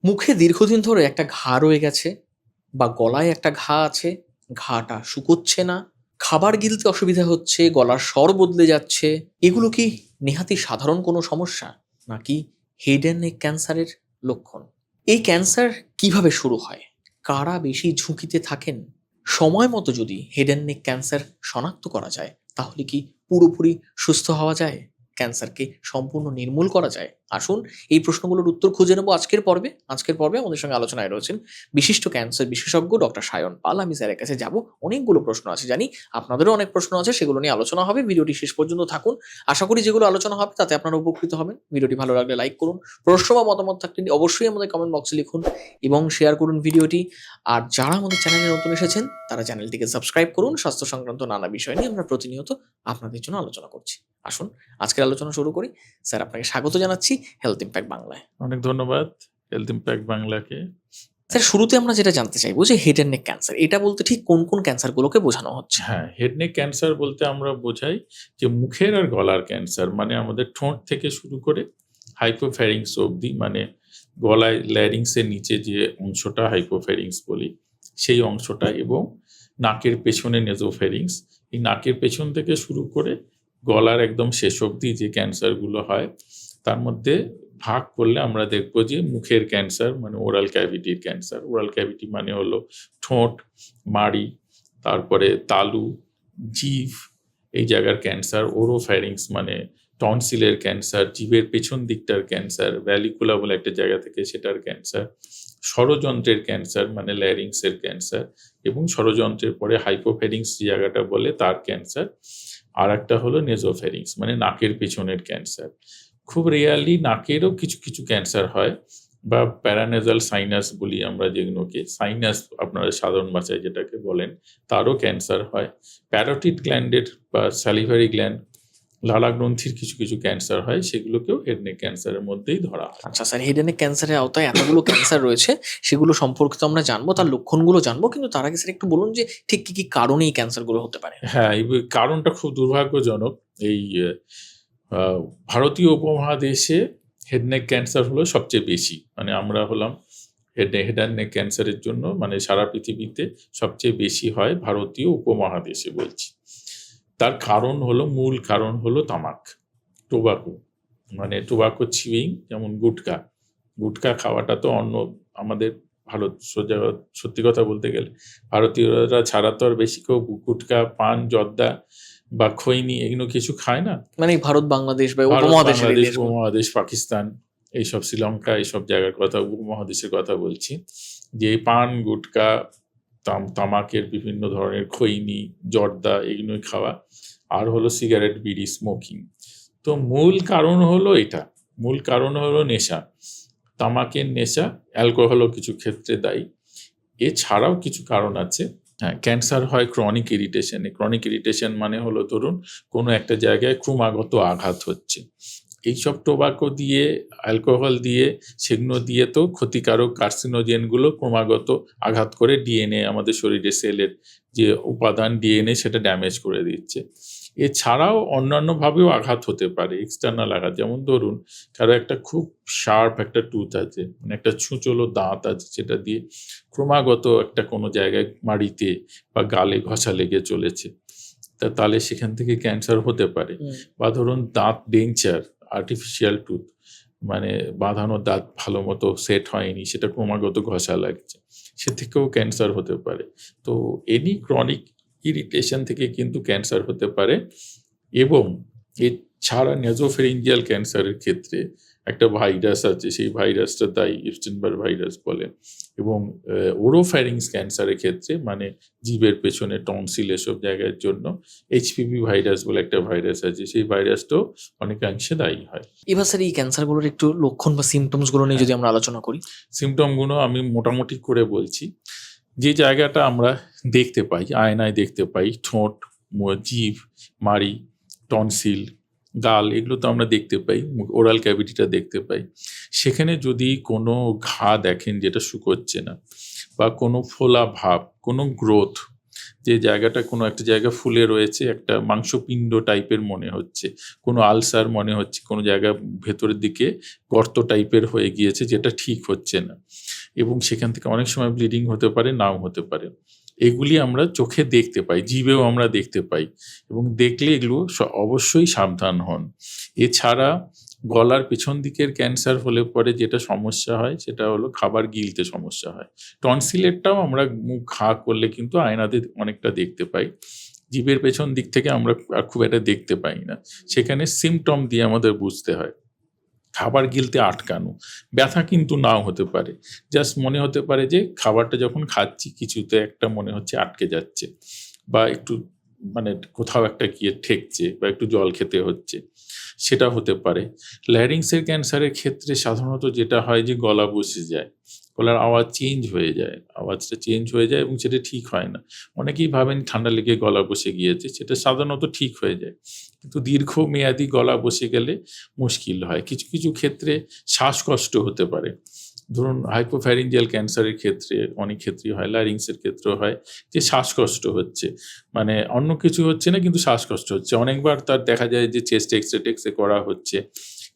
মুখে দীর্ঘদিন ধরে একটা ঘা রয়ে গেছে বা গলায় একটা ঘা আছে, ঘাটা শুকোচ্ছে না, খাবার গিলতে অসুবিধা হচ্ছে, গলার স্বর বদলে যাচ্ছে, এগুলো কি নেহাতই সাধারণ কোনো সমস্যা, নাকি হেড অ্যান্ড নেক ক্যান্সারের লক্ষণ? এই ক্যান্সার কিভাবে শুরু হয়, কারা বেশি ঝুঁকিতে থাকেন? সময় মতো যদি হেড অ্যান্ড নেক ক্যান্সার শনাক্ত করা যায়, তাহলে কি পুরোপুরি সুস্থ হওয়া যায়, ক্যান্সারকে সম্পূর্ণ নির্মূল করা যায়? আসুন এই প্রশ্নগুলোর উত্তর খুঁজে নেব আজকের পর্বে আমাদের সঙ্গে আলোচনায় রয়েছেন বিশিষ্ট ক্যান্সার বিশেষজ্ঞ ডক্টর সায়ন পাল। আমি স্যারের কাছে যাব, অনেকগুলো প্রশ্ন আছে জানি, আপনাদেরও অনেক প্রশ্ন আছে, সেগুলো নিয়ে আলোচনা হবে। ভিডিওটি শেষ পর্যন্ত থাকুন, আশা করি যেগুলো আলোচনা হবে তাতে আপনারা উপকৃত হবেন। ভিডিওটি ভালো লাগলে লাইক করুন, প্রশ্ন বা মতামত থাকলে অবশ্যই আমাদের কমেন্ট বক্সে লিখুন এবং শেয়ার করুন ভিডিওটি। আর যারা আমাদের চ্যানেলে নতুন এসেছেন তারা চ্যানেলটিকে সাবস্ক্রাইব করুন। স্বাস্থ্য সংক্রান্ত নানা বিষয় নিয়ে আমরা প্রতিনিয়ত আপনাদের জন্য আলোচনা করছি। আসুন আজকের আলোচনা শুরু করি। স্যার, আপনাকে স্বাগত জানাচ্ছি হেলথ ইম্প্যাক্ট বাংলায়। অনেক ধন্যবাদ হেলথ ইম্প্যাক্ট বাংলাকে। স্যার, শুরুতে আমরা যেটা জানতে চাইবো যে হেড অ্যান্ড নেক ক্যান্সার, এটা বলতে ঠিক কোন কোন ক্যান্সারগুলোকে বোঝানো হচ্ছে? হ্যাঁ, হেড নেক ক্যান্সার বলতে আমরা বোঝাই যে মুখের আর গলার ক্যান্সার, মানে আমাদের ঠোঁট থেকে শুরু করে হাইপোফ্যারিংস অবধি, মানে গলায় ল্যারিংসের নিচে যে অংশটা হাইপোফ্যারিংস বলি সেই অংশটা, এবং নাকের পেছনে নেজোফ্যারিংস, এই নাকের পেছন থেকে শুরু করে গলার একদম শেষ অবধি যে ক্যান্সারগুলো হয়, তার মধ্যে ভাগ করলে আমরা দেখবো যে মুখের ক্যান্সার মানে ওরাল ক্যাভিটির ক্যান্সার। ওরাল ক্যাভিটি মানে হলো ঠোঁট, মাড়ি, তারপরে তালু, জিভ, এই জায়গার ক্যান্সার। ওরোফ্যারিংস মানে টনসিলের ক্যান্সার, জিভের পেছন দিকটার ক্যান্সার, ভ্যালিকুলা বলে একটা জায়গা থেকে সেটার ক্যান্সার। ষড়যন্ত্রের ক্যান্সার মানে ল্যারিংসের ক্যান্সার, এবং ষড়যন্ত্রের পরে হাইপোফ্যারিংস যে জায়গাটা বলে তার ক্যান্সার। আর একটা হলো নেজোফ্যারিংস মানে নাকের পেছনের ক্যান্সার। খুব রেয়ারলি নাকেরও কিছু কিছু ক্যান্সার হয়, বা প্যারানেজাল সাইনাস বলি আমরা যেগুলোকে, সাইনাস আপনারা সাধারণ ভাষায় যেটাকে বলেন, তারও ক্যান্সার হয়। প্যারোটিড গ্ল্যান্ডের বা স্যালিভারি গ্ল্যান্ড, লালা গ্রন্থির কিছু কিছু ক্যান্সার হয়, সেগুলোকেও হেড নেক ক্যান্সারের মধ্যেই ধরা হয়। আচ্ছা স্যার, হেড অ্যান্ড নেক ক্যান্সারের আওতায় এতগুলো ক্যান্সার রয়েছে, সেগুলো সম্পর্কে তো আমরা জানবো, তার লক্ষণগুলো জানবো, কিন্তু তার আগে স্যার একটু বলুন যে ঠিক কি কি কারণে এই ক্যান্সারগুলো হতে পারে? হ্যাঁ, এই কারণটা খুব দুর্ভাগ্যজনক। এই ভারতীয় উপমহাদেশে হেড নেক ক্যান্সার হলো সবচেয়ে বেশি, মানে আমরা হলাম হেড অ্যান্ড নেক ক্যান্সারের জন্য, মানে সারা পৃথিবীতে সবচেয়ে বেশি হয় ভারতীয় উপমহাদেশে বলছি। তার কারণ হলো, মূল কারণ হলো তামাক, টোবাকো, মানে টোবাকো চিউইং, যেমন গুটখা। গুটখা খাওয়াটা তো আমাদের ভারত, সত্যি কথা বলতে গেলে ভারতীয়রা ছাড়া তো আর বেশি কেউ গুটখা, পান, জর্দা বা খৈনি এগুলো কিছু খায় না। মানে ভারত, বাংলাদেশ বা ভারত, উপমহাদেশের এই বাংলাদেশ, দেশগুলো। উপমহাদেশ, পাকিস্তান, এইসব শ্রীলঙ্কা, এইসব জায়গার কথা, উপমহাদেশের কথা বলছি, যে এই পান, গুটকা, তামাকের বিভিন্ন ধরনের খৈনি, জর্দা এগুলোই খাওয়া, আর হলো সিগারেট, বিড়ি, স্মোকিং। তো মূল কারণ হলো এটা, মূল কারণ হলো নেশা, তামাকের নেশা, অ্যালকোহলও কিছু ক্ষেত্রে দায়ী। এছাড়াও কিছু কারণ আছে। হ্যাঁ, ক্যান্সার হয় ক্রনিক ইরিটেশনে। ক্রনিক ইরিটেশন মানে হলো ধরুন কোনো একটা জায়গায় ক্রমাগত আঘাত হচ্ছে, এইসব টোবাকো দিয়ে, অ্যালকোহল দিয়ে, সেগুলো দিয়ে তো ক্ষতিকারক কার্সিনোজেনগুলো ক্রমাগত আঘাত করে ডিএনএ, আমাদের শরীরের সেলের যে উপাদান ডিএনএ, সেটা ড্যামেজ করে দিচ্ছে। এছাড়াও অন্যান্যভাবেও আঘাত হতে পারে, এক্সটার্নাল আঘাত, যেমন ধরুন কারো একটা খুব শার্প একটা টুথ আছে, মানে একটা ছুঁচলো দাঁত আছে, যেটা দিয়ে ক্রমাগত একটা কোনো জায়গায় মাড়িতে বা গালে ঘষা লেগে চলেছে, তাহলে সেখান থেকে ক্যান্সার হতে পারে। বা ধরুন দাঁত ডেঞ্চার, আর্টিফিশিয়াল টুথ, মানে বাঁধানো দাঁত ভালো মতো সেট হয়নি, সেটা ক্রমাগত ঘষা লাগছে, সে থেকেও ক্যান্সার হতে পারে। তো এনি ক্রনিক ইরিটেশন থেকে কিন্তু ক্যান্সার হতে পারে। এবং এছাড়া নেজোফেরিঞ্জিয়াল ক্যান্সারের ক্ষেত্রে একটা ভাইরাস আছে, সেই ভাইরাসটা দায়ী, ইপস্টেইন-বার ভাইরাস বলে। এবং ওরোফ্যারিংস ক্যান্সারের ক্ষেত্রে, মানে জিভের পেছনে টনসিল এসব জায়গার জন্য এইচপিভি ভাইরাস বলে একটা ভাইরাস আছে, সেই ভাইরাসটাও অনেকাংশে দায়ী হয়। এবার স্যার এই ক্যান্সারগুলোর একটু লক্ষণ বা সিমটমস গুলো নিয়ে যদি আমরা আলোচনা করি। সিমটমগুলো আমি মোটামুটি করে বলছি। যে জায়গাটা আমরা দেখতে পাই, আয়নায় দেখতে পাই, ঠোঁট, জিভ, মাড়ি, টনসিল, গাল, এগুলো তো আমরা দেখতে পাই, ওরাল ক্যাভিটিটা দেখতে পাই। সেখানে যদি কোনো ঘা দেখেন যেটা শুকোচ্ছে না, বা কোনো ফোলা ভাব, কোনো গ্রোথ, যে জায়গাটা কোনো একটা জায়গা ফুলে রয়েছে, একটা মাংসপিণ্ড টাইপের মনে হচ্ছে, কোনো আলসার মনে হচ্ছে, কোনো জায়গা ভেতরের দিকে গর্ত টাইপের হয়ে গিয়েছে যেটা ঠিক হচ্ছে না, এবং সেখান থেকে অনেক সময় ব্লিডিং হতে পারে, নাও হতে পারে। এগুলি আমরা চোখে দেখতে পাই, জিভেও আমরা দেখতে পাই, এবং দেখলে এগুলো অবশ্যই সাবধান হন। এছাড়া গলার পেছন দিকের ক্যান্সার হলে পরে যেটা সমস্যা হয় সেটা হলো খাবার গিলতে সমস্যা হয়। টনসিলেরটাও আমরা মুখ ঘা করলে কিন্তু আয়নাতে অনেকটা দেখতে পাই, জিভের পেছন দিক থেকে আমরা আর খুব একটা দেখতে পাই না। সেখানে সিমটম দিয়ে আমাদের বুঝতে হয়। খাবার গিলতে আটকানো, ব্যথা কিন্তু নাও হতে পারে, জাস্ট মনে হতে পারে যে খাবারটা যখন খাচ্ছি কিছুতে একটা মনে হচ্ছে আটকে যাচ্ছে, বা একটু মানে কোথাও একটা গিয়ে ঠেকছে, বা একটু জল খেতে হচ্ছে, সেটা হতে পারে। ল্যারিংসের ক্যান্সারের ক্ষেত্রে সাধারণত যেটা হয় যে গলা বসে যায়, গলার আওয়াজ চেঞ্জ হয়ে যায়, আওয়াজটা চেঞ্জ হয়ে যায় এবং সেটা ঠিক হয় না। অনেকেই ভাবেন ঠান্ডা লেগে গলা বসে গিয়েছে, সেটা সাধারণত ঠিক হয়ে যায়, কিন্তু দীর্ঘমেয়াদী গলা বসে গেলে মুশকিল হয়। কিছু কিছু ক্ষেত্রে শ্বাসকষ্ট হতে পারে, ধরুন হাইপোফ্যারিঞ্জিয়াল ক্যান্সারের ক্ষেত্রে অনেক ক্ষেত্রেই হয়, ল্যারিংসের ক্ষেত্রেও হয় যে শ্বাসকষ্ট হচ্ছে, মানে অন্য কিছু হচ্ছে না কিন্তু শ্বাসকষ্ট হচ্ছে। অনেকবার তার দেখা যায় যে চেস্ট এক্সরে করা হচ্ছে,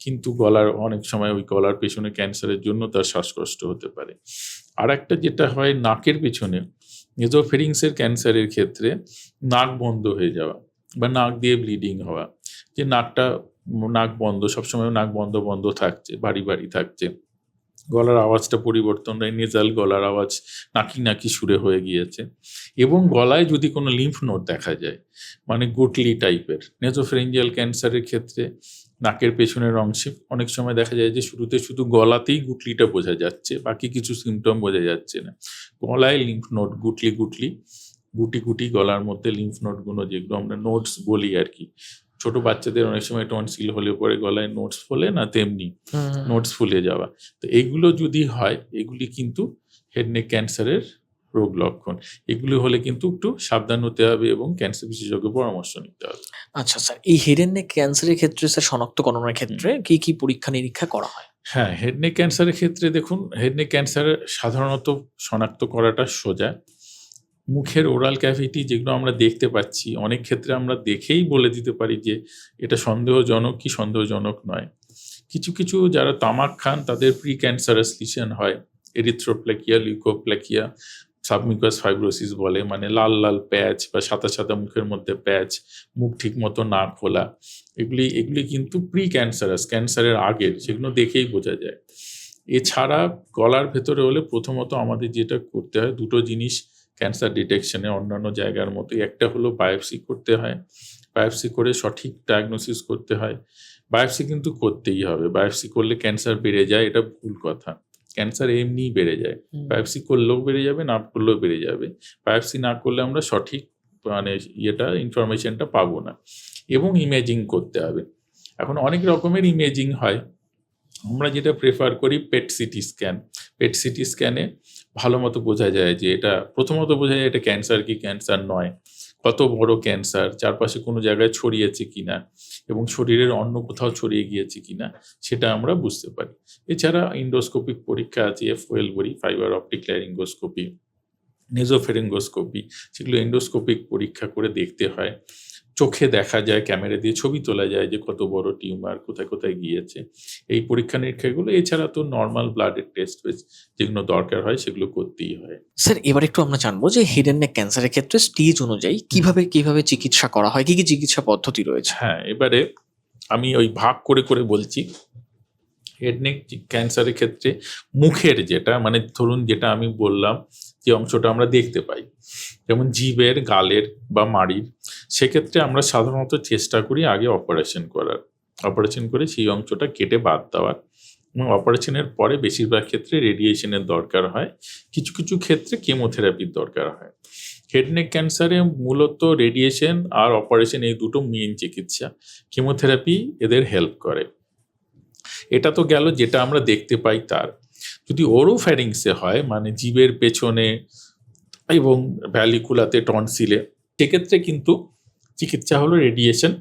কিন্তু গলার অনেক সময় ওই গলার পেছনে ক্যান্সারের জন্য তার শ্বাসকষ্ট হতে পারে। আর একটা যেটা হয় নাকের পেছনে, নেজোফেরিংসের ক্যান্সারের ক্ষেত্রে নাক বন্ধ হয়ে যাওয়া বা নাক দিয়ে ব্লিডিং হওয়া, যে নাক বন্ধ, সবসময় নাক বন্ধ বন্ধ থাকছে, ভারী ভারী থাকছে, গলার আওয়াজটা পরিবর্তন হয়, নেজাল গলার আওয়াজ নাকি নাকি সুরে হয়ে গিয়েছে, এবং গলায় যদি কোনো লিম্ফ নোড দেখা যায়, মানে গুটলি টাইপের। নেজোফেরিঞ্জিয়াল ক্যান্সারের ক্ষেত্রে নাকের পেছনের অংশে অনেক সময় দেখা যায় যে শুরুতে শুধু গলাতেই গুটলিটা বোঝা যাচ্ছে, বাকি কিছু সিমটম বোঝা যাচ্ছে না। গলায় লিম্ফ নোড, গুটি গুটি গলার মধ্যে লিম্ফ নোডগুলো, যেগুলো আমরা নোডস বলি আর কি। ছোট বাচ্চাদের অনেক সময় টনসিল হলে পরে গলায় নোটস ফোলে না, তেমনি নোটস ফুলে যাওয়া। তো এইগুলো যদি হয়, এগুলি কিন্তু হেড নেক ক্যান্সারের রোগ লক্ষণ। এগুলো হলে কিন্তু একটু সাবধান হতে হবে এবং ক্যান্সার বিশেষজ্ঞের পরামর্শ নিতে হবে। আচ্ছা স্যার, এই হেড এন্ড নেক ক্যান্সারের ক্ষেত্রে স্যার শনাক্তকরণের ক্ষেত্রে কি কি পরীক্ষা নিরীক্ষা করা হয়? হ্যাঁ, হেড নেক ক্যান্সারের ক্ষেত্রে দেখুন, হেড নেক ক্যান্সার সাধারণত শনাক্ত করাটা সোজা। মুখের ওরাল ক্যাভিটি যেগুলো আমরা দেখতে পাচ্ছি, অনেক ক্ষেত্রে আমরা দেখেই বলে দিতে পারি যে এটা সন্দেহজনক কি সন্দেহজনক নয়। কিছু কিছু যারা তামাক খান তাদের প্রি ক্যান্সারাস লিশন হয়, এরিথ্রোপ্ল্যাকিয়া, লিউকোপ্ল্যাকিয়া, সাবমিউকাস ফাইব্রোসিস বলে, মানে লাল লাল প্যাচ বা সাদা সাদা মুখের মধ্যে প্যাচ, মুখ ঠিক মতো না খোলা, এগুলি কিন্তু প্রি ক্যান্সারাস, ক্যান্সারের আগের, সেগুলো দেখেই বোঝা যায়। এছাড়া গলার ভেতরে হলে প্রথমত আমাদের যেটা করতে হয়, দুটো জিনিস ক্যান্সার ডিটেকশনে অন্যান্য জায়গার মতোই, একটা হলো বায়োপসি করতে হয়, বায়োপসি করে সঠিক ডায়াগনোসিস করতে হয়। বায়োপসি কিন্তু করতেই হবে, বায়োপসি করলে ক্যান্সার বেড়ে যায় এটা ভুল কথা, ক্যান্সার এমনিই বেড়ে যায়, বায়োপসি করলেও বেড়ে যাবে, না করলেও বেড়ে যাবে। বায়োপসি না করলে আমরা সঠিক মানে ইনফরমেশনটা পাবো না, এবং ইমেজিং করতে হবে। এখন অনেক রকমের ইমেজিং হয়, আমরা যেটা প্রেফার করি PET CT scan. PET CT স্ক্যানে ভালো মতো বোঝা যায় যে এটা, প্রথমত বোঝা যায় এটা ক্যান্সার কি ক্যান্সার নয়, কত বড় ক্যান্সার, চারপাশে কোনো জায়গায় ছড়িয়েছে কিনা এবং শরীরের অন্য কোথাও ছড়িয়ে গিয়েছে কিনা সেটা আমরা বুঝতে পারি। এছাড়া ইন্ডোস্কোপিক পরীক্ষা আছে, F12 বলি, ফাইবার অপটিক ল্যারিঙ্গোস্কোপি, নেজোফেরিঙ্গোস্কোপি, সেগুলো এন্ডোস্কোপিক পরীক্ষা করে দেখতে হয়। চোখে দেখা যায়, ক্যামেরা দিয়ে ছবি তোলা যায় যে কত বড় টিউমার কোথায় কোথায় গিয়েছে, এই পরীক্ষা নিরীক্ষাগুলো। এছাড়া তো নর্মাল ব্লাডের টেস্ট যেগুলো দরকার হয় সেগুলো করতেই হয়। স্যার, এবার একটু আমরা জানবো যে হেড এন্ড নেক ক্যান্সারের ক্ষেত্রে স্টেজ অনুযায়ী কিভাবে চিকিৎসা করা হয়, কি কি চিকিৎসা পদ্ধতি রয়েছে? হ্যাঁ, এবারে আমি ওই ভাগ করে করে বলছি। হেড নেক ক্যান্সারের ক্ষেত্রে মুখের যেটা, মানে ধরুন যেটা আমি বললাম যে অংশটা আমরা দেখতে পাই, যেমন জিভের, গালের বা মাড়ির, সেক্ষেত্রে আমরা সাধারণত চেষ্টা করি আগে অপারেশন করার, অপারেশন করে সেই অংশটা কেটে বাদ দেওয়ার, এবং অপারেশনের পরে বেশিরভাগ ক্ষেত্রে রেডিয়েশনের দরকার হয়, কিছু কিছু ক্ষেত্রে কেমোথেরাপির দরকার হয়। হেড নেক ক্যান্সারে মূলত রেডিয়েশন আর অপারেশন এই দুটো মেইন চিকিৎসা, কেমোথেরাপি এদের হেল্প করে। এটা তো গেল যেটা আমরা দেখতে পাই তার। যদি ওরোফ্যারিংসে হয়, মানে জিভের পেছনে এবং ভ্যালিকুলাতে, টনসিলে, সেক্ষেত্রে কিন্তু চিকিৎসা হলো রেডিয়েশন,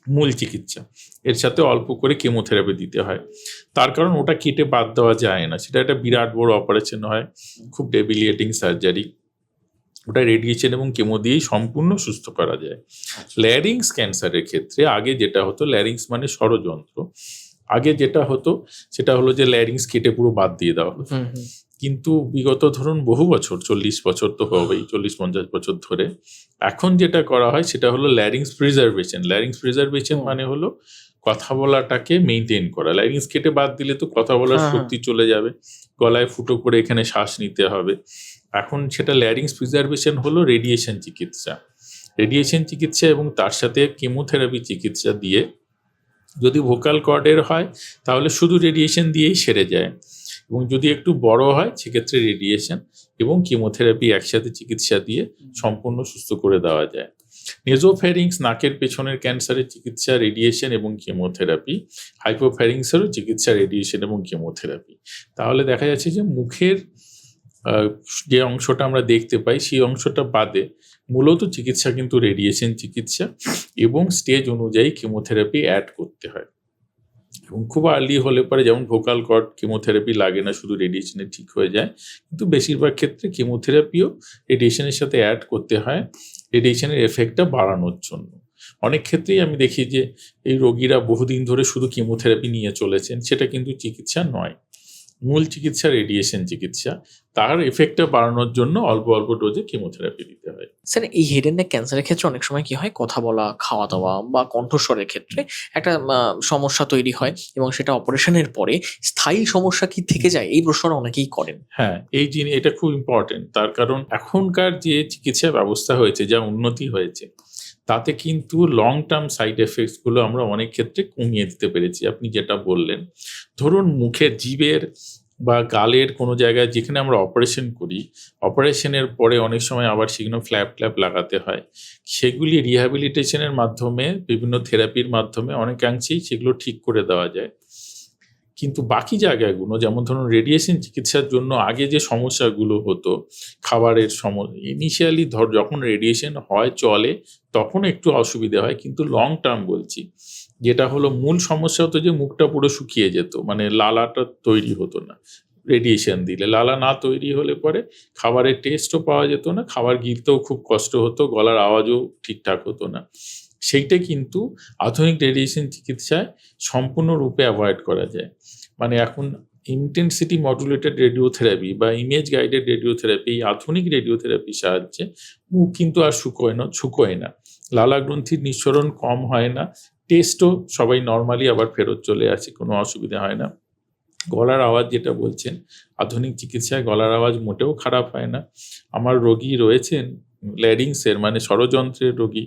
মূল চিকিৎসা, এর সাথে অল্প করে কেমোথেরাপি দিতে হয়। তার কারণ ওটা কেটে বাদ দেওয়া যায় না, সেটা একটা বিরাট বড় অপারেশন হয়, খুব ডেবিলিয়েটিং সার্জারি। ওটা রেডিয়েশন এবং কেমো দিয়েই সম্পূর্ণ সুস্থ করা যায়। ল্যারিংস ক্যান্সারের ক্ষেত্রে আগে যেটা হতো, ল্যারিংস মানে ষড়যন্ত্র, আগে যেটা হতো সেটা হলো যে ল্যারিংস কেটে পুরো বাদ দিয়ে দেওয়া হতো। কিন্তু বিগত ধরুন বহু বছর, 40 বছর তো হবেই, 40-50 বছর ধরে এখন যেটা করা হয় সেটা হলো ল্যারিংস প্রিজার্ভেশন। ল্যারিংস প্রিজার্ভেশন মানে হলো কথা বলাটাকে মেনটেন করা। ল্যারিংস কেটে বাদ দিলে তো কথা বলার শক্তি চলে যাবে, গলায় ফুটো করে এখানে শ্বাস নিতে হবে। এখন সেটা ল্যারিংস প্রিজার্ভেশন হলো রেডিয়েশন চিকিৎসা। রেডিয়েশন চিকিৎসা এবং তার সাথে কেমোথেরাপি চিকিৎসা দিয়ে, যদি ভোকাল কর্ডের হয় তাহলে শুধু রেডিয়েশন দিয়েই সেরে যায়, এবং যদি একটু বড় হয় সেক্ষেত্রে রেডিয়েশন এবং কেমোথেরাপি একসাথে চিকিৎসা দিয়ে সম্পূর্ণ সুস্থ করে দেওয়া যায়। নেজোফ্যারিংস নাকের পেছনের ক্যান্সারের চিকিৎসা রেডিয়েশন এবং কেমোথেরাপি, হাইপোফ্যারিংসেরও চিকিৎসা রেডিয়েশন এবং কেমোথেরাপি। তাহলে দেখা যাচ্ছে যে মুখের যে অংশটা আমরা দেখতে পাই সেই অংশটা বাদে মূলত চিকিৎসা কিন্তু রেডিয়েশন চিকিৎসা এবং স্টেজ অনুযায়ী কেমোথেরাপি অ্যাড করতে হয়। এবং খুব আর্লি হলে পরে যেমন ভোকাল কর্ড কেমোথেরাপি লাগে না, শুধু রেডিয়েশনে ঠিক হয়ে যায়, কিন্তু বেশিরভাগ ক্ষেত্রে কেমোথেরাপিও রেডিয়েশনের সাথে অ্যাড করতে হয় রেডিয়েশনের এফেক্টটা বাড়ানোর জন্য। অনেক ক্ষেত্রেই আমি দেখি যে এই রোগীরা বহুদিন ধরে শুধু কেমোথেরাপি নিয়ে চলেছেন, সেটা কিন্তু চিকিৎসা নয়। মূল চিকিৎসা রেডিয়েশন চিকিৎসা, তার এফেক্টটা বাড়ানোর জন্য অল্প অল্প ডোজে কেমোথেরাপি দিতে হয়। স্যার, এই হেড এন্ড নেক ক্যান্সারের ক্ষেত্রে অনেক সময় কি হয়, কথা বলা, খাওয়া দাওয়া বা কণ্ঠস্বরের ক্ষেত্রে একটা সমস্যা তৈরি হয় এবং সেটা অপারেশনের পরে স্থায়ী সমস্যা কি থেকে যায়, এই প্রশ্নটা অনেকেই করেন। হ্যাঁ, এটা খুব ইম্পর্টেন্ট। তার কারণ এখনকার যে চিকিৎসা ব্যবস্থা হয়েছে, যা উন্নতি হয়েছে, তাতে কিন্তু লং টার্ম সাইড এফেক্টসগুলো আমরা অনেক ক্ষেত্রে কমিয়ে দিতে পেরেছি। আপনি যেটা বললেন, ধরুন মুখের, জিভের বা গালের কোনো জায়গায় যেখানে আমরা অপারেশন করি, অপারেশনের পরে অনেক সময় আবার সেগুলো ফ্ল্যাপ লাগাতে হয়, সেগুলি রিহ্যাবিলিটেশনের মাধ্যমে, বিভিন্ন থেরাপির মাধ্যমে অনেকাংশেই সেগুলো ঠিক করে দেওয়া যায়। কিন্তু বাকি জায়গাগুলো, যেমন ধরুন রেডিয়েশন চিকিৎসার জন্য আগে যে সমস্যাগুলো হতো, খাবারের ইনিশিয়ালি যখন রেডিয়েশন হয় চলে তখন একটু অসুবিধা হয়, কিন্তু লং টার্ম বলছি, যেটা হলো মূল সমস্যা হতো যে মুখটা পুরো শুকিয়ে যেত, মানে লালাটা তৈরি হতো না। রেডিয়েশন দিলে লালা না তৈরি হলে পরে খাবারের টেস্টও পাওয়া যেত না, খাবার গিলতেও খুব কষ্ট হতো, গলার আওয়াজও ঠিকঠাক হতো না। সেইটা কিন্তু আধুনিক রেডিয়েশন চিকিৎসায় সম্পূর্ণরূপে অ্যাভয়েড করা যায়। মানে এখন ইন্টেন্সিটি মডুলেটেড রেডিওথেরাপি বা ইমেজ গাইডেড রেডিওথেরাপি, এই আধুনিক রেডিওথেরাপির সাহায্যে মুখ কিন্তু আর শুকোয় না, লালা গ্রন্থির নিঃসরণ কম হয় না, টেস্টও সবাই নর্মালি আবার ফেরত চলে আসে, কোনো অসুবিধা হয় না। গলার আওয়াজ যেটা বলছেন, আধুনিক চিকিৎসায় গলার আওয়াজ মোটেও খারাপ হয় না। আমার রোগী রয়েছেন ল্যারিংসের, মানে ষড়যন্ত্রের রোগী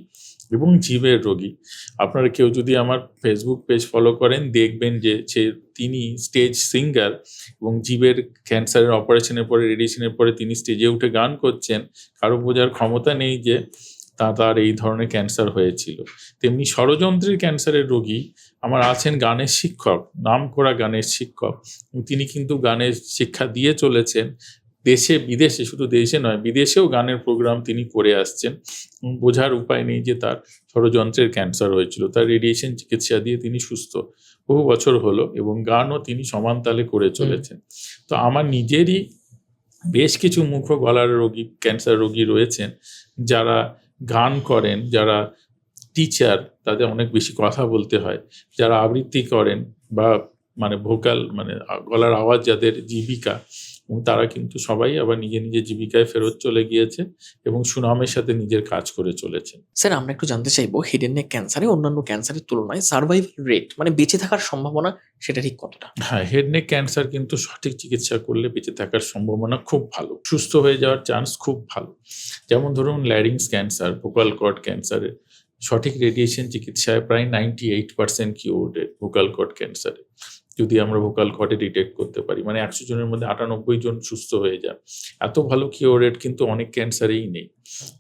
এবং জিভের রোগী। আপনারা কেউ যদি আমার ফেসবুক পেজ ফলো করেন দেখবেন যে তিনি স্টেজ সিঙ্গার, এবং জিভের ক্যান্সারের অপারেশনের পরে, রেডিয়েশনের পরে তিনি স্টেজে উঠে গান করছেন। কারো বোঝার ক্ষমতা নেই যে তার এই ধরনের ক্যান্সার হয়েছিল। তেমনি ষড়যন্ত্রের ক্যান্সারের রোগী আমার আছেন গানের শিক্ষক, নামকরা গানের শিক্ষক, তিনি কিন্তু গানের শিক্ষা দিয়ে চলেছেন দেশে বিদেশে, শুধু দেশে নয় বিদেশেও গানের প্রোগ্রাম তিনি করে আসছেন। বোঝার উপায় নেই যে তার ষড়যন্ত্রের ক্যান্সার হয়েছিল, তার রেডিয়েশন চিকিৎসা দিয়ে তিনি সুস্থ বহু বছর হলো, এবং গানও তিনি সমান তালে করে চলেছেন। তো আমার নিজেরই বেশ কিছু মুখ গলার রোগী, ক্যান্সার রোগী রয়েছেন যারা গান করেন, যারা টিচার, তাদের অনেক বেশি কথা বলতে হয়, যারা আবৃত্তি করেন বা মানে ভোকাল, মানে গলার আওয়াজ যাদের জীবিকা, এবং তারা কিন্তু সবাই আবার নিজের জীবিকায় ফেরত চলে গিয়েছে এবং সুনামের সাথে নিজের কাজ করে চলেছেন। স্যার, আমরা একটু জানতে চাইবো, হেড এন্ড নেক ক্যান্সারে অন্যান্য ক্যান্সারের তুলনায় সার্ভাইভাল রেট, মানে বেঁচে থাকার সম্ভাবনা, সেটা ঠিক কতটা? হ্যাঁ, হেড নেক ক্যান্সার কিন্তু সঠিক চিকিৎসা করলে বেঁচে থাকার সম্ভাবনা খুব ভালো, সুস্থ হয়ে যাওয়ার চান্স খুব ভালো। যেমন ধরুন ল্যারিংস ক্যান্সার, ভোকাল কর্ড ক্যান্সারের সঠিক রেডিয়েশন চিকিৎসায় প্রায় 98% কিউর রেট ভোকাল কর্ড ক্যান্সারে, যদি আমরা ভোকাল কর্ডে ডিটেক্ট করতে পারি, মানে 100 জনের মধ্যে 98 জন সুস্থ হয়ে যায়। এত ভালো কিওর রেট কিন্তু অনেক ক্যান্সারেই নেই।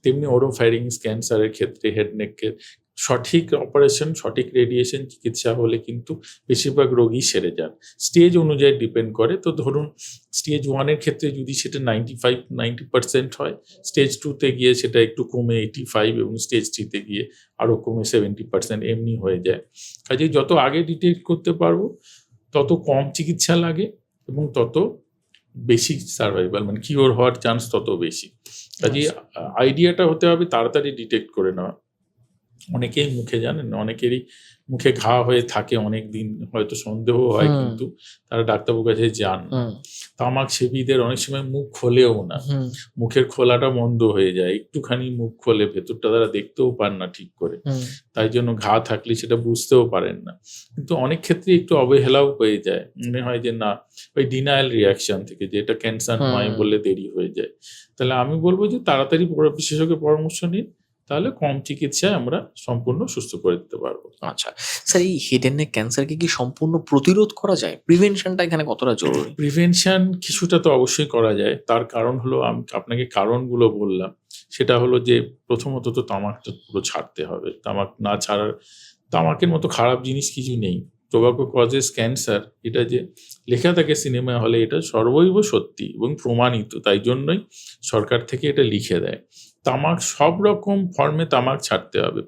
তেমনি ওরোফ্যারিংস ক্যান্সারের ক্ষেত্রে, হেড নেকের সঠিক অপারেশন, সঠিক রেডিয়েশন চিকিৎসা হলে কিন্তু বেশিরভাগ রোগী সেরে যান। স্টেজ অনুযায়ী ডিপেন্ড করে। তো ধরুন স্টেজ 1-এর ক্ষেত্রে যদি সেটা 90% হয়, স্টেজ 2-তে গিয়ে সেটা একটু কমে 85, এবং স্টেজ 3-তে গিয়ে আরও কমে 70% এমনি হয়ে যায়। কাজেই যত আগে ডিটেক্ট করতে পারবো তত কম চিকিৎসা লাগে এবং তত বেশি সার্ভাইভাল, মানে কিওর হওয়ার চান্স তত বেশি। কাজেই আইডিয়াটা হতে হবে তাড়াতাড়ি ডিটেক্ট করে নেওয়া। অনেকেই মুখে জানেন, অনেকেরই মুখে ঘা হয়ে থাকে অনেক দিন, হয়তো সন্দেহ হয়, হুম। কিন্তু তারা ডাক্তারবাবুর কাছে যান না। হুম, তামাক সেবীদের অনেক সময় মুখ খোলেও না, হুম, মুখের খোলাটা বন্ধ হয়ে যায়, একটুখানি মুখ খোলে, ভেতরটা তারা দেখতেও পান না ঠিক করে, হুম, তাই জন্য ঘা থাকলে সেটা বুঝতেও পারেন না। কিন্তু অনেক ক্ষেত্রে একটু অবহেলাও হয়ে যায়, মনে হয় যে না, ওই ডিনায়াল রিয়াকশন থেকে যে এটা ক্যান্সার নয় হুম। বলে দেরি হয়ে যায়। তাহলে আমি বলবো যে তাড়াতাড়ি বিশেষজ্ঞের পরামর্শ নিন, তাহলে কম চিকিৎসায় আমরা সম্পূর্ণ সুস্থ করে দিতে পারবো। আচ্ছা স্যার, এই হেড অ্যান্ড নেক ক্যান্সারকে কি সম্পূর্ণ প্রতিরোধ করা যায়? প্রিভেনশনটা এখানে কতটা জরুরি? প্রিভেনশন কিছুটা তো অবশ্যই করা যায়। তার কারণ হলো, আমি আপনাকে কারণগুলো বললাম। সেটা হলো যে প্রথমত তো তামাকটা পুরো ছাড়তে হবে। তামাক না ছাড়ার, তামাকের মতো খারাপ জিনিস কিছু নেই। টোবাকো কজেস ক্যান্সার, এটা যে লেখা থাকে সিনেমা হলে, এটা সর্বৈব সত্যি এবং প্রমাণিত। তাই জন্যই সরকার থেকে এটা লিখে দেয়। তামাক সব রকম ফর্মে তামাক ছাড়তে হবে।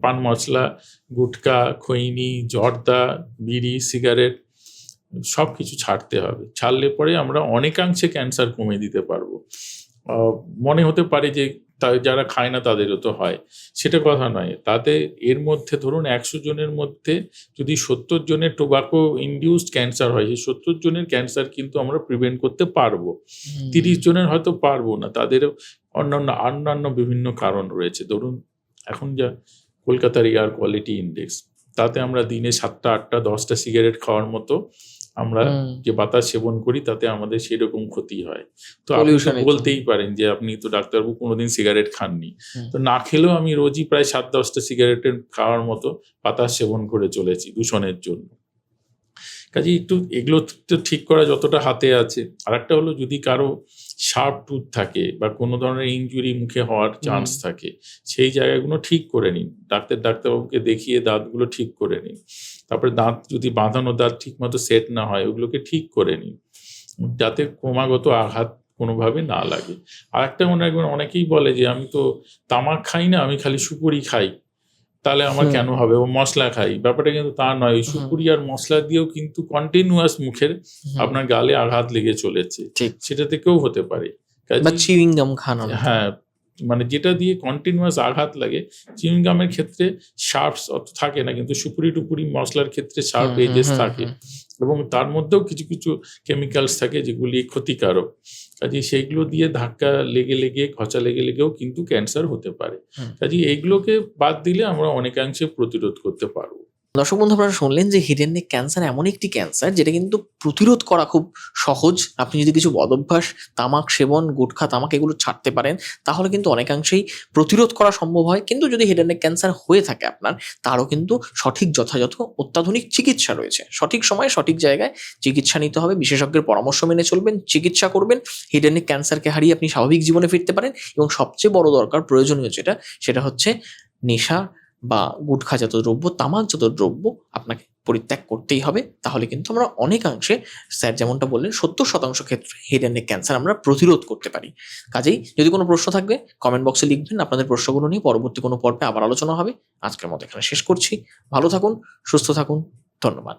পান মশলা, গুটখা, খৈনি, জর্দা, বিড়ি, সিগারেট সবকিছু ছাড়তে হবে। ছাড়লে পরে আমরা অনেকাংশে ক্যান্সার কমিয়ে দিতে পারবো। মনে হতে পারে যে যারা খায় না তাদেরও তো হয়, সেটা কথা নয়। তাতে এর মধ্যে ধরুন ১০০ জনের মধ্যে যদি ৭০ জনের টোবাকো ইনডিউসড ক্যান্সার হয়, সেই ৭০ জনের ক্যান্সার কিন্তু আমরা প্রিভেন্ট করতে পারবো। ৩০ জনের হয়তো পারবো না, তাদেরও অন্যান্য বিভিন্ন কারণ রয়েছে। ধরুন এখন যা কলকাতার এয়ার কোয়ালিটি ইন্ডেক্স, তাতে আমরা দিনে ৭টা, ৮টা, ১০টা সিগারেট খাওয়ার মতো আমরা যে বাতাস সেবন করি, তাতে আমাদের সেরকম ক্ষতি হয়। তো আপনি তো Pollution এর বলতেই পারেন যে আপনি তো ডাক্তারবাবু কোনোদিন সিগারেট খাননি। তো না খেলেও আমি রোজই প্রায় ৭-১০টা সিগারেটের খাওয়ার মতো বাতাস সেবন করে চলেছি দূষণের জন্য। কাজেই একটু এগুলো তো ঠিক করা যতটা হাতে আছে। আরেকটা হলো, যদি কারো শার্প টুথ থাকে বা কোনো ধরনের ইনজুরি মুখে হওয়ার চান্স থাকে, সেই জায়গাগুলো ঠিক করে নিন। ডাক্তারবাবুকে দেখিয়ে দাঁতগুলো ঠিক করে নিন। তারপরে দাঁত যদি বাঁধানো দাঁত ঠিকমতো সেট না হয়, ওগুলোকে ঠিক করে নিন, যাতে ক্রমাগত আঘাত কোনোভাবে না লাগে। আরেকটা মনে রাখবেন, অনেকেই বলে যে আমি তো তামাক খাই না, আমি খালি সুপুরি খাই, তাহলে আমার কেন হবে? ও মসলা খাই। ব্যাপারটা কিন্তু তা নয়। ওই সুপুরি আর মসলা দিয়েও কিন্তু কন্টিনিউয়াস মুখের আপনার গালে আঘাত লেগে চলেছে। ঠিক। সেটা থেকেও হতে পারে। বা কাজেই চিউইং গাম খান অনেকে। হ্যাঁ, মানে যেটা দিয়ে কন্টিনিউয়াস আঘাত লাগে, চিউইং গামের ক্ষেত্রে শার্পস অত থাকে না, কিন্তু সুপুরি-টুপুরি মসলার ক্ষেত্রে শার্প এজেস থাকে এবং তার মধ্যেও কিছু, কিছু কেমিক্যালস থাকে যেগুলি ক্ষতিকারক। কাজেই সেইগুলো দিয়ে ধাক্কা লেগে, খচা লেগেও কিন্তু ক্যান্সার হতে পারে। কাজেই এইগুলোকে বাদ দিলে আমরা অনেকাংশে প্রতিরোধ করতে পারবো। দর্শক বন্ধু, আপনারা শুনলেন যে হেড অ্যান্ড নেক ক্যান্সার এমন একটি ক্যান্সার যেটা কিন্তু প্রতিরোধ করা খুব সহজ। আপনি যদি কিছু বদভ্যাস, তামাক সেবন, গুটখা, তামাক এগুলো ছাড়তে পারেন, তাহলে কিন্তু অনেকাংশেই প্রতিরোধ করা সম্ভব হয়। কিন্তু যদি হেড অ্যান্ড নেক ক্যান্সার হয়ে থাকে আপনার, তারও কিন্তু সঠিক যথাযথ অত্যাধুনিক চিকিৎসা রয়েছে। সঠিক সময়ে সঠিক জায়গায় চিকিৎসা নিতে হবে, বিশেষজ্ঞের পরামর্শ মেনে চলবেন, চিকিৎসা করবেন। হেড অ্যান্ড নেক ক্যান্সারকে হারিয়ে আপনি স্বাভাবিক জীবনে ফিরতে পারেন। এবং সবচেয়ে বড় দরকার, প্রয়োজনীয় যেটা, সেটা হচ্ছে নেশা বা গুটখাজাত দ্রব্য, তামাকজাত দ্রব্য আপনাকে পরিত্যাগ করতেই হবে। তাহলে কিন্তু আমরা অনেকাংশে, স্যার যেমনটা বললেন, ৭০% ক্ষেত্রে হেড অ্যান্ড নেক ক্যান্সার আমরা প্রতিরোধ করতে পারি। কাজেই যদি কোনো প্রশ্ন থাকবে কমেন্ট বক্সে লিখবেন। আপনাদের প্রশ্নগুলো নিয়ে পরবর্তী কোনো পর্বে আবার আলোচনা হবে। আজকের মতো এখানে শেষ করছি। ভালো থাকুন, সুস্থ থাকুন। ধন্যবাদ।